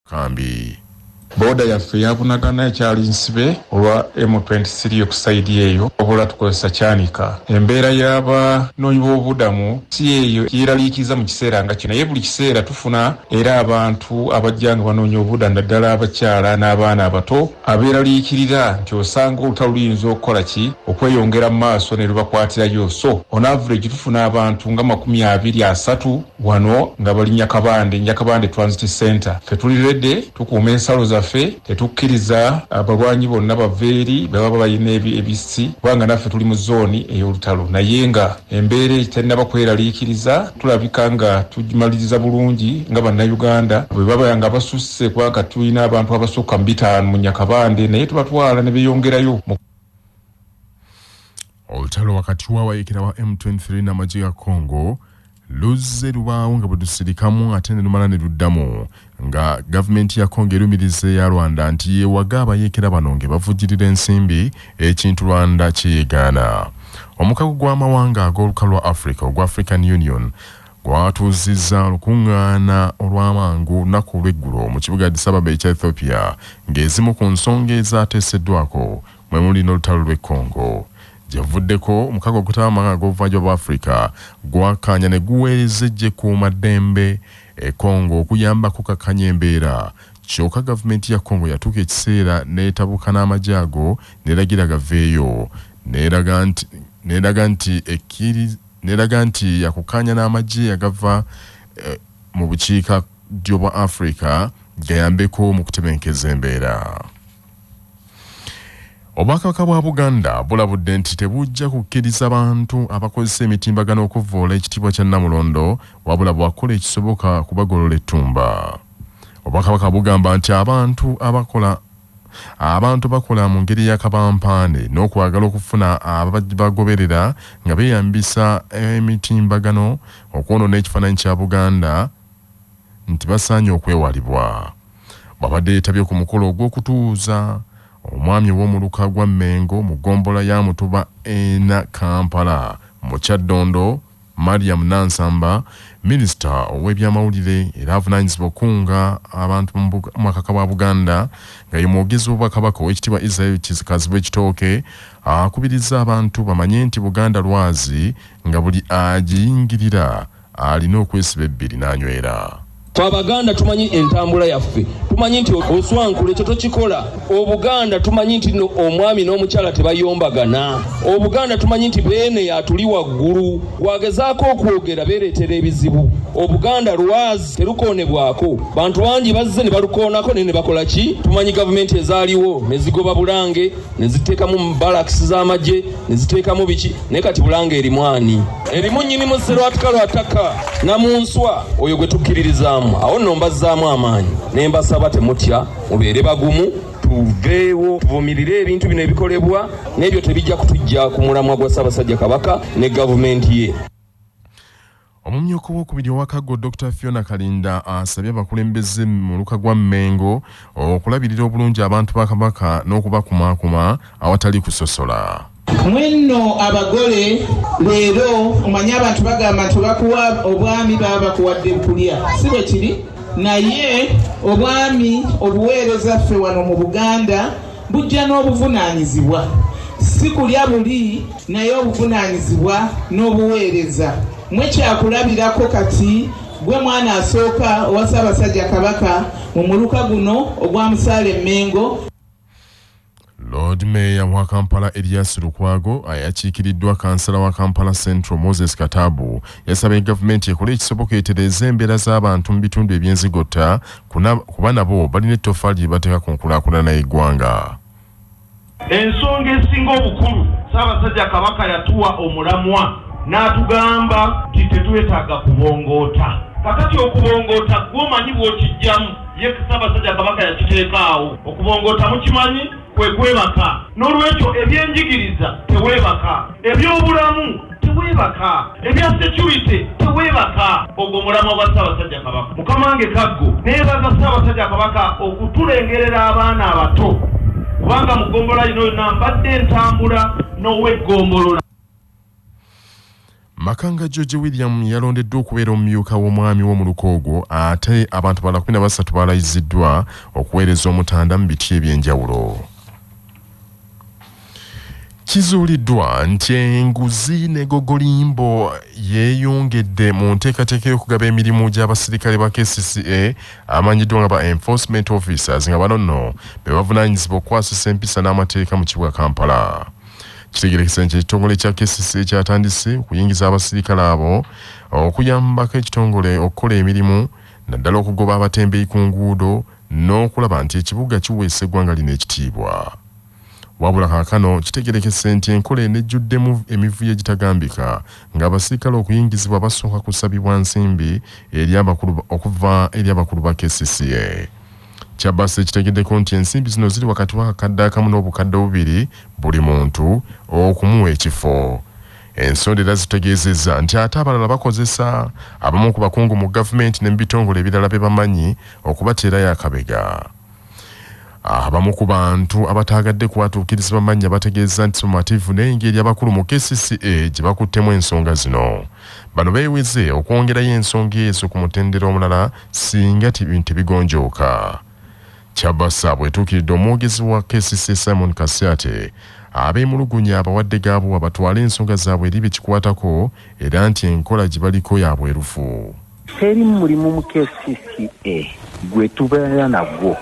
kambi. Boda yaffe yabunagana ekyali nsibe olwa M23 okusaidi eyo obula tukozesa kyanika. Embeera y'abanoonyi b'obubudamu si eyo yeeraliikiza mu kiseera nga kino, naye buli kiseera tufuna era abantu abajja nga banoonya obubudamu naddala abakyala n'abaana abato abeeraliikirira nti osanga olutalo luyinza okukola ki okweyongera mu maaso ne lubakwatirayo. So on average tufuna abantu nga 23 wano nga bali Nyakabande Transit Center. Ffe tuli redde tukuuma ensalo zaffe, tetukkiriza abalwanyi bonna baveeri baba balina ebisi kubanga naffe tuli mu zooni ey'olutalo, naye nga embeera etannaba kweraliikiriza tulabika nga tugimaliriza bulungi nga bannayuganda bwe baba nga basusse kubanga tulina abantu abasukka mu 5 mu Nyakabande naye tubatwala ne beeyongerayo. Olutalo wakati w'abayeekera wa M23 n'amagye ga Congo luzze lubaawo nga bwe lusirikamu ate ne lumala ne luddamu nga gavumenti ya Congo erumirize ya Rwanda nti yeewaga abayeekera bano nge bavujjirira ensimbi ekintu Rwanda kyeyegaana. Omukago gw'amawanga ag'olukalu lwa Africa ogwa African Union gwatuuzizza olukuŋŋaana olw'amangu lunaku olw'eggulo mu kibuga Addis Ababa ekya Ethiopia ng'ezimu ku nsonga ezaateeseddwako mwe muli n'olutalo lw'e Congo. Javuddeko omukago ogutawamanga ag'obuvanjuba bwa Africa gwakkaanya ne guweereza eggye kuumaddembe e Congo okuyamba kukakanya embeera. Kyokka gavumenti ya Congo yatuuka ekiseera n'etabuka n'amagye ago n'eragira gaveeyo n'eraga nti yakukkaanya n'amagye agava mu bukiikaddyo bwa Africa gayambeko mu kutebenkeza embeera. Obwakabaka bwa Buganda bulabudde nti tebujja kukkiriza abantu abakozesa emitimbagano okuvvoola ekitiibwa kya Namulondo wabula bwakola ekisoboka kubagolola ettumba. Obwakabaka bugamba nti abantu bakola mu ngeri y'akabampaane n'okwagala okufuna abagoberera nga beeyambisa emitimbagano okwonoona ekifaananyi kya Buganda nti basaanye okwewalibwa. Babadde yeetabye ku mukolo ogw'okutuuza omwami w'omuluka gwa Mengo mu gombola ya Mutuba ena Kampala mu Kyaddondo Mariam Nansamba, minisita ow'ebyamawulire era avunaanyizibwa okunga abantu mu makaka bwa Buganda nga ye mwogezi w'Obwakabaka ow'ekitiibwa Israel Kizikazibwa Ekitooke akubiriza abantu bamanye nti Buganda lwazi nga buli agiyingirira alina okwesiba ebbiri n'anywera. Abaganda tumanyi entambula yaffe, tumanyi nti oswankule kye tokikola. Obuganda tumanyi nti omwami n'omukyala tebayombagana. Obuganda tumanyi nti beene yatuli waggulu, wagezaako okwogera beereetera ebizibu. Obuganda lwazi terukoonebwako, bantu bangi bazze ne balukoonako ne bakola ki? Tumanyi gavumenti ezaaliwo ne zigoba Bulange ne ziteekamu balakisi z'amagye ne ziteekamu biki, naye kati Bulange erimwani erimu nnyinimu Sserwataka na mu nswa oyo gwe tukkiririzaamu. Awo nno mbazzaamu amaanyi ne mbasaba temutya mubeere bagumu, tuveewo tuvumirire ebintu bino ebikolebwa n'ebyo tebijja kutujja ku mulamwa gwa Ssaabasajja Kabaka ne gavumenti ye. Omumyuka w'okubiri ow'akago Dr. Fiona Kalinda asabye abakulembeze mu luka gwa Mengo okulabirira obulungi abantu ba Kabaka n'okubakumaakuma awatali kusosola. Mwenno abagole leero omanyi abantu bagamba nti bakuwa obwami baba bakuwadde kulya, si bwe kiri? Naye obwami obuweereza ffe wano mu Buganda bujja n'obuvunaanyizibwa, si kulya buli naye obuvunaanyizibwa n'obuweereza. Mwe kyakulabirako kati gwe mwana asooka owa Ssaabasajja Kabaka mu muluka guno ogwa Musaale Mengo. Lord Mayor wa Kampala Elias Lukwago ayakiikiriddwa kansala wa Kampala Central Moses Katabu yasabye gavumenti ekole ekisoboka etereze embeera z'abantu mu bitundu ebyenzigota kuba nabo balina ettoffaali lye bateeka ku nkulaakulana y'eggwanga. Ensonga esinga obukulu Ssaabasajja Kabaka yatuwa omulamwa n'atugamba nti tetwetaaga kubongoota. Kakati okubongoota gw'omanyi bw'okijjamu ye Ssaabasajja Kabaka yakiteekaawo. Okubongoota mukimanyi kwe kwebaka. N'olwekyo ebyenjigiriza teweebaka, ebyobulamu teweebaka, ebya security teweebaka. Ogwo mulamwa gwa Ssaabasajja Kabaka. Mukama wange Kaggo neebaza Ssaabasajja Kabaka okutulengerera abaana abato kubanga mu ggombolola ino yonna mbadde ntambula n'ow'eggombolola. Makanga George William yalondeddwa okubeera omumyuka w'omwami w'omuluka ate abantu bala 13 balayiziddwa okuweereza omutanda mu biti ebyenjawulo. Kizuuliddwa nti enguzi ne gogolimbo yeeyongedde mu nteekateeka y'okugaba emirimu gy'abasirikale ba KCCA amanyiddwa nga ba enforcement officers nga bano nno be bavunaanyizibwa okukwasisa empisa n'amateeka mu kibuga Kampala. Kitegerekese nti ekitongole kya KCCA kyatandise okuyingiza abasirikale abo okuyambako ekitongole okukola emirimu naddala okugoba abatembeeyi ku nguudo n'okulaba nti ekibuga kiweesa eggwanga lino ekitiibwa. Wabula kaakano kitegerekese nti enkola enejjuddemu emivuyo egitagambika ng'abasirikale okuyingizibwa basooka kusabibwa nsimbi okuva eri abakulu ba KCCA. Kyabase kitegeddeko nti ensimbi zino ziri wakati w'akakadde akamu n'obukadde bubiri buli muntu okumuwa ekifo. Ensonda era zitegeezezza nti ate abalala bakozesa abamu ku bakungu mu gavumenti ne mu bitongole ebirala bye bamanyi okubateerayo akabega. Abamu ku bantu abataagadde kuwatuukiriza bamanyi bategeeza nti somativu n'engeri abakulu mu KCCA gye bakuttemu ensonga zino. Bano beeweze okwongerayo ensonga ezo ku mutendera omulala singa bintu bigonjooka. Kyabasa bwetuukiridde omwogezi wa KCCA Simon Kasyate abeemulugunya abawadde gaabo abatwala ensonga zaabwe eri bekikwatako era nti enkola gye baliko ya bwerufu. Teri mulimu mu KCCA gwe tubeera nagwo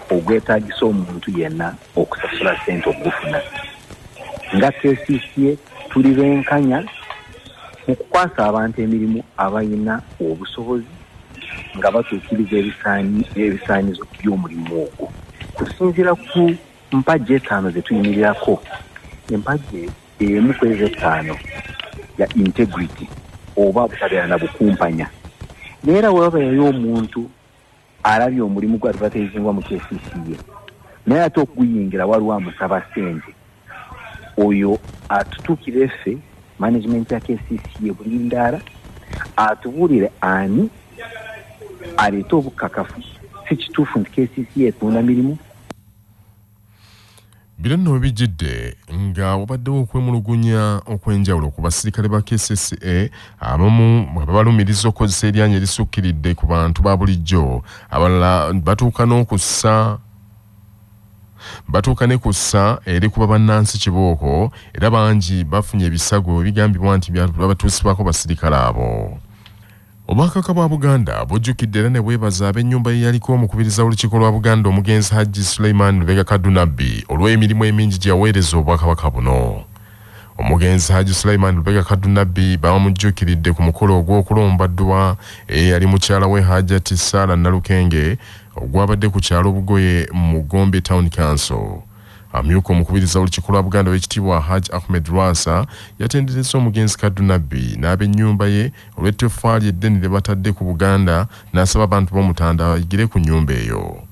ogwetaagisa omuntu yenna okusasula ssente ogufuna. Nga KCCA tuli benkanya mu kukwasa abantu emirimu abalina obusobozi nga batuukiriza ebisaanyizo by'omulimu ogwo. Kusinziira ku mpagi 5 ze tuyimirirako, empagi emu ku ezo 5 ya integrity oba butabeera na bukumpanya. Neera wewabayo omuntu alabye omulimu gwa advertisingwa mu KCCA naye ate okuguyingira waliwo amusaba ssente, oyo atutuukire ffe management ya KCCA buli ndaala atubuulire ani aleeta obukakafu si kituufu nti KCCA etunda mirimu. Bino nno bijjidde nga wabaddewo okwemulugunya okw'enjawulo ku basirikale ba KCCA abamu babalumiriza okukozesa eryanyi erisukkiridde ku bantu ba bulijjo, abalala batuuka ne kussa eri kuba bannansi kibooko era bangi bafunye ebisago ebigambibwa nti babatuusibwako basirikale abo. Obwakabaka bwa Buganda bujjukidde era ne bwebaza ab'ennyumba ye yaliko omukubiriza w'olukiiko lwa Buganda omugenzi Hajji Sulaiman Lubega Kadunabbi olw'emirimu emingi gye yaweereza obwakabaka buno. Omugenzi Hajji Sulaiman Lubega Kadunabbi bamujjukiridde ku mukolo ogw'okulombaddwa eyali mukyala we Hajjati Sara Nalukenge ogwabadde ku kyalo Bugoye mu Gombe Town Council. Amyuka omukubiriza w'olukiiko lwa Buganda w'ekitiibwa Hajji Ahmed Rwasa yatendereza omugenzi Kadunabbi n'ab'ennyumba ye olw'ettoffaali eddene lye batadde ku Buganda n'asaba abantu b'omutanda bayigire ku nnyumba eyo.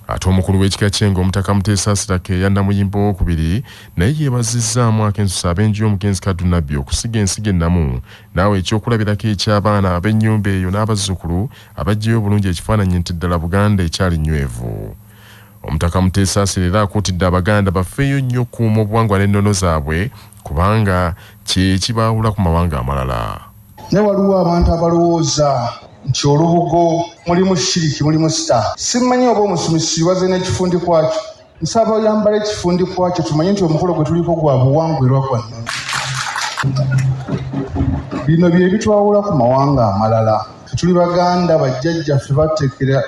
Ate omukulu w'ekika ky'Engo Omutaka Muteesa Sirake yannamuyimba owookubiri naye yeebazizzaamu akensusa ab'enju y'omugenzi Kadunabbi okusiga ensigo ennamu naawe ekyokulabirako eky'abaana ab'ennyumba eyo n'abazzukulu abajjayo obulungi ekifaananyi nti ddala Buganda ekyali nnywevu. Omutaka Muteesa Sirake akuutidde Abaganda bafeeyo nnyo okukuuma obuwangwa n'ennono zaabwe kubanga kye kibaawula ku mawanga amalala. Ne waliwo abantu abalowooza nti olubugo mulimu shiriki mulimu sita. Simanyi oba omusumisi waze n'ekifundi kwakyo. Nsaba oyambala ekifundi kwakyo tumanye nti omukolo gwe tuliko gwa buwangwa era gwa nnono. Bino bye bitwawula ku mawanga amalala. Tuli Baganda bajjajjaffe bateekera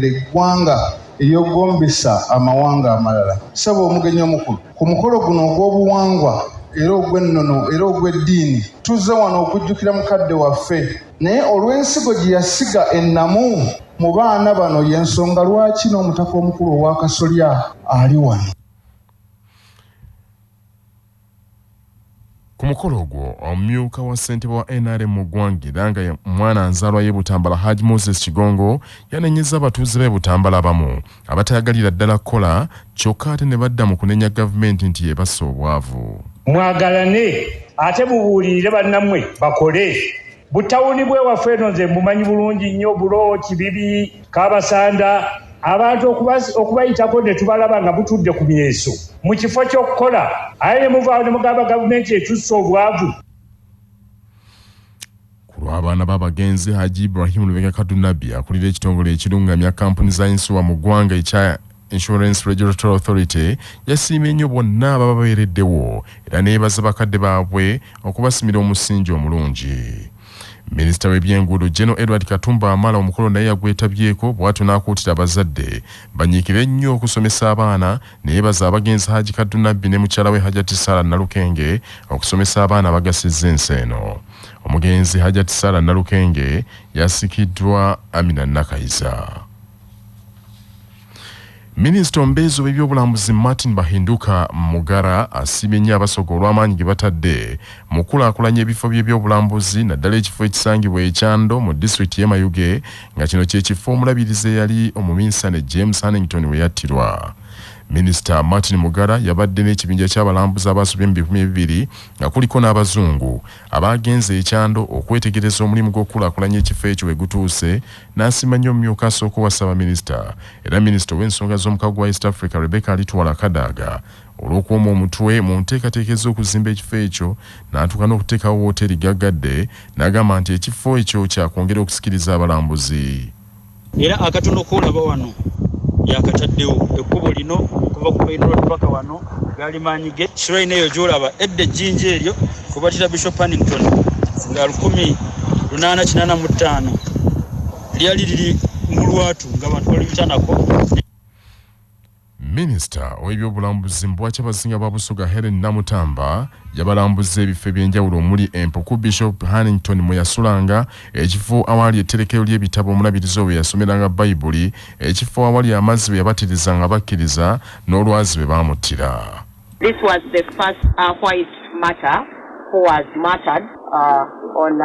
eggwanga eryogombesa amawanga amalala. Saba omugenyi omukulu ku mukolo guno ogw'obuwangwa era ogw'ennono era ogw'eddiini tuzze wano okujjukira mukadde waffe naye olw'ensigo gye yasiga ennamu mu baana bano y'ensonga lwaki n'omutaka omukulu owa Kasolya ali wano. Ku mukolo ogwo omumyuka wa ssentebe wa NRM mu ggwanga era nga mwana nzaalwa y'e Butambala Haji Moses Kigongo yanenyeza abatuuze b'e Butambala abamu abatayagalira ddala kukola kyokka ate ne badda mu kunenya gavumenti nti yeebassa obwavu. Mwagalane ate mubuulirire bannammwe bakole. Butawuni bwe waffe eno nze mumanyi bulungi nnyo bulo Kibibi Kabasanda abantu okubayitako ne tubalaba nga butudde ku myeso mu kifo ky'okukola aye ne muvaawo ne mugamba gavumenti etussa obwavu. lw'abaana b'abagenzi Haji Ibrahim Lubega Kadunabi akulira ekitongole ekirungamya kampuni za insuwa mu ggwanga ekya Insurance Regulatory Authority yasiimye nnyo bonna ababa babeereddewo era neebaza bakadde baabwe okubasimira omusingi omulungi. Minisita w'ebyenguudo General Edward Katumba Amala omukolo naye yagwetabyeko bw'atyo n'akuutira abazadde banyiikire nnyo okusomesa abaana neebaza abagenzi Haji Kadunabi ne mukyala we Hajati Sara Nalukenge okusomesa abaana abagasizza ensi eno. Omugenzi Hajati Sara Nalukenge yasikiddwa Amina Nakayiza. Minisita ombeezi w'ebyobulambuzi Martin Bahinduka Mugara asiimye nnyo abasoga olw'amaanyi ge batadde mu kulaakulanya ebifo by'ebyobulambuzi naddala ekifo ekisangibwa ekyando mu disitulikiti y'e Mayuge nga kino kye kifo omulabirizi eyali omuminsane James Hannington we yattirwa. Minisita Martin Mugara yabadde n'ekibinja ky'abalambuzi abasobye mu 2000 nga kuliko n'abazungu abagenze ekyando okwetegereza omulimu gw'okulaakulanya ekifo ekyo we gutuuse n'asiima nnyo omumyuka asooka owasaba minisita era minisita w'ensonga z'omukago wa East Africa Rebecca Alitwala Kadaga olw'okuwoma omutwe mu nteekateeka ez'okuzimba ekifo ekyo n'atuuka n'okuteekawo wooteeri gaggadde n'agamba nti ekifo ekyo kyakwongera okusikiriza abalambuzi. Era akatono koolaba wano yakataddewo ekkubo lino okuva ku Main Road paka wano Galimanyige shrine eyo gy'olaba edda ejjinja eryo kubatira Bishop Hannington nga 1885 lyali liri mu lwatu ng'abantu balibitanako. Minisita w'ebyobulambuzi Mbwacha Bazinga bwa Busoga Helen Namutamba yabalambuza ebifo eby'enjawulo omuli Empuku Bishop Hannington mwe yasulanga, ekifo awali etterekero ly'ebitabo omulabirizi we yasomeranga Bayibuli, ekifo awali amazzi we yabatirizanga bakkiriza n'olwazi be baamuttira. This was the first white martyr who was martyred on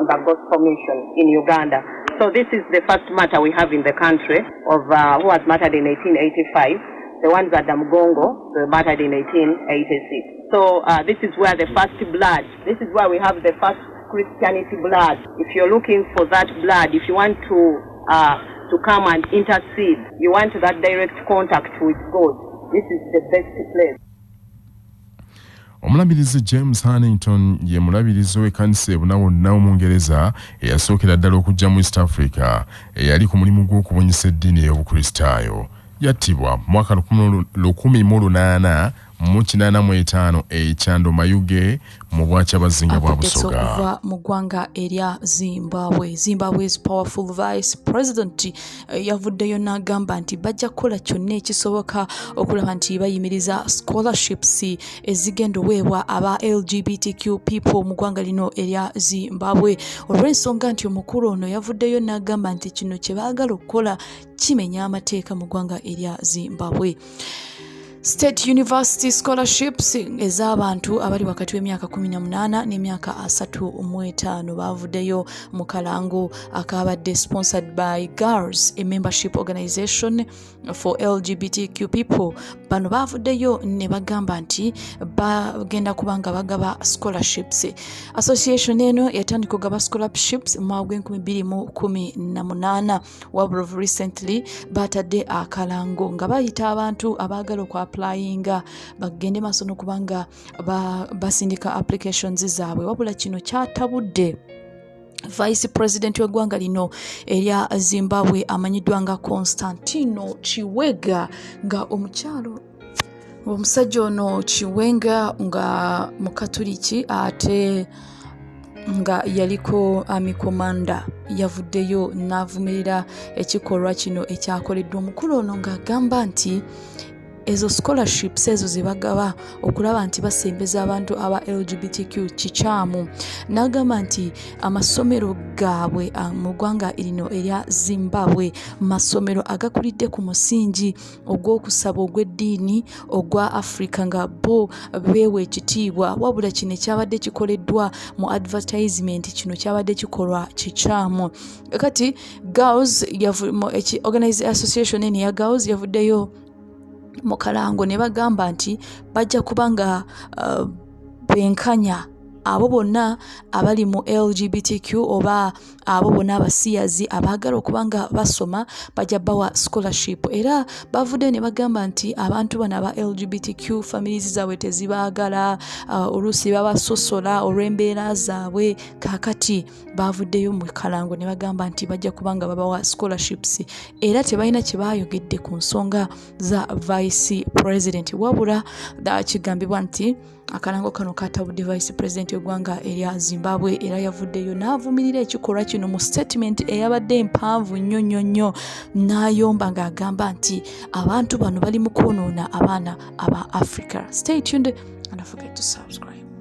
the gospel mission in Uganda. So this is the first martyr we have in the country of who was martyred in 1885. The ones at Congo were martyred in 1886. So this is where the first blood, this is where we have the first Christianity blood. If you're looking for that blood, if you want to come and intercede, you want that direct contact with God, this is the best place. Omulabirizi James Hannington ye mulabirizi w'ekkanisa ebuna wonna Omungereza eyasookera ddala okujja mu East Africa eyali ku mulimu gw'okubunyisa eddiini ey'Obukristaayo. Yattibwa mu mwaka 1885 ekyando Mayuge mu Bwacha Bazinga bwa Busoga. Okuva mu ggwanga erya Zimbabwe. Zimbabwe's powerful vice president yavuddeyo n'agamba nti bajja kukola kyonna ekisoboka okulaba nti bayimiriza scholarships ezigenda oweebwa aba LGBTQ people mu ggwanga lino erya Zimbabwe. Olw'ensonga nti omukulu ono yavuddeyo n'agamba nti kino kye baagala okukola kimenya amateeka mu ggwanga erya Zimbabwe. State University scholarships ez'abantu abali wakati w'emyaka 18 n'emyaka 35 bavuddeyo mu kalango akabadde sponsored by GIRLS, a membership organization for LGBTQ people. Bano bavuddeyo ne bagamba nti bagenda kubanga bagaba scholarships. Association eno yatandika okugaba scholarships mu mwaka gw'e2018 wabula recently batadde akalango nga bayita abantu abaagala applyinga bagende maaso n'okubanga basindika applications zaabwe, wabula kino kyatabudde. Vice President w'eggwanga lino erya Zimbabwe amanyiddwa nga Constantino Chiwenga nga omusajja ono Chiwenga nga mukatuliki ate nga yaliko amikomanda yavuddeyo n'avumirira ekikolwa kino ekyakoleddwa omukulu ono ng'agamba nti ezo scholarships ezo zebagaba okulaba nti basembeza abantu aba LGBTQ kikyamu. N'agamba nti amasomero gaabwe mu ggwanga lino erya Zimbabwe masomero agakulidde ku musingi ogw'okusaba ogw'eddiini ogwa Africa nga bo beewa ekitiibwa, wabula kino kyabadde kikoleddwa mu advertisement, kino kyabadde kikolwa kikyamu. Kati GIRLS association eni ya GIRLS yavuddeyo mu kalango ne bagamba nti bajja kubanga benkanya abo bonna abali mu LGBTQ oba abo bonna abasiyazi abaagala okubanga basoma bajja bawa scholarship. Era bavudde ne bagamba nti abantu bano aba LGBTQ families zaabwe tezibaagala, oluusi babasosola olw'embeera zaabwe. Kaakati bavuddeyo mu kalango ne bagamba nti bajja kubanga babawa scholarships, era tebalina kye baayogedde ku nsonga za vice president. Wabula kigambibwa nti akalango kano katabudde vice president y'eggwanga erya Zimbabwe, era yavuddeyo n'avumirira ekikolwa kino mu statement eyabadde empanvu nnyo n'ayomba ng'agamba nti abantu bano bali mu kwonoona abaana aba Africa. Stay tuned and don't forget to subscribe.